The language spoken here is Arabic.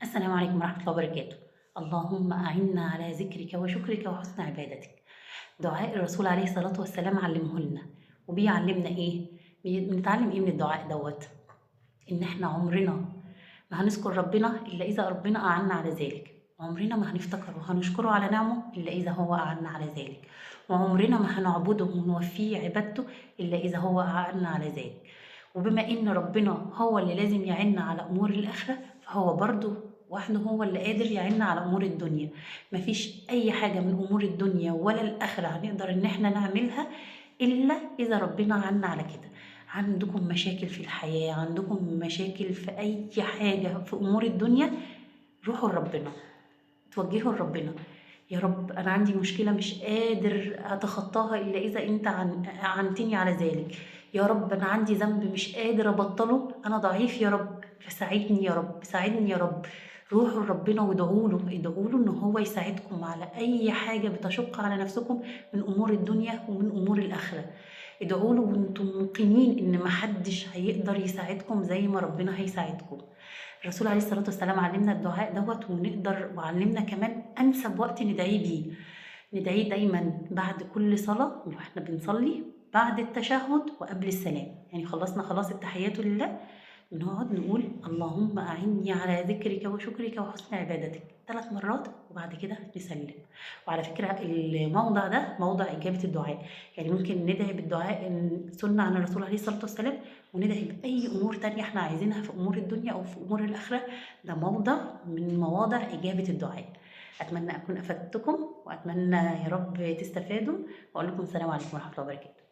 السلام عليكم ورحمة الله وبركاته. اللهم أعنا على ذكرك وشكرك وحسن عبادتك. دعاء الرسول عليه الصلاة والسلام علمه لنا، وبيعلمنا إيه؟ بنتعلم إيه من الدعاء دوت؟ إن إحنا عمرنا ما هنذكر ربنا إلا إذا ربنا أعنا على ذلك، وعمرنا ما هنفتكره وهنشكره على نعمه إلا إذا هو أعنا على ذلك، وعمرنا ما هنعبده ونوفيه عبادته إلا إذا هو أعنا على ذلك. وبما إن ربنا هو اللي لازم يعيننا على أمور الآخرة، فهو برضه وحده هو اللي قادر يعيننا على أمور الدنيا. مفيش أي حاجة من أمور الدنيا ولا الآخرة هنقدر إن إحنا نعملها إلا إذا ربنا عنا على كده. عندكم مشاكل في الحياة، عندكم مشاكل في أي حاجة في أمور الدنيا، روحوا لربنا، توجهوا لربنا. يا رب أنا عندي مشكلة مش قادر أتخطاها إلا إذا أنت عنتني على ذلك. يا رب أنا عندي ذنب مش قادر أبطله، أنا ضعيف يا رب فساعدني يا رب، ساعدني يا رب. روحوا لربنا وادعوا له، ادعوا له إن هو يساعدكم على أي حاجة بتشق على نفسكم من أمور الدنيا ومن أمور الآخرة. ادعوا له وانتم موقنين إن محدش هيقدر يساعدكم زي ما ربنا هيساعدكم. الرسول عليه الصلاة والسلام علمنا الدعاء دوت، وعلمنا كمان أنسب وقت ندعيه بيه. ندعيه دايما بعد كل صلاة واحنا بنصلي، بعد التشهد وقبل السلام. يعني خلصنا خلاص التحيات لله، نقعد نقول اللهم أعني على ذكرك وشكرك وحسن عبادتك 3 مرات، وبعد كده نسلم. وعلى فكرة الموضع ده موضع إجابة الدعاء، يعني ممكن ندعي بالدعاء السنة عن الرسول عليه الصلاة والسلام، وندعي بأي أمور تانية احنا عايزينها في أمور الدنيا أو في أمور الآخرة. ده موضع من مواضع إجابة الدعاء. أتمنى أكون أفدتكم، وأتمنى يا رب تستفادوا، وأقول لكم السلام عليكم ورحمة الله وبركاته.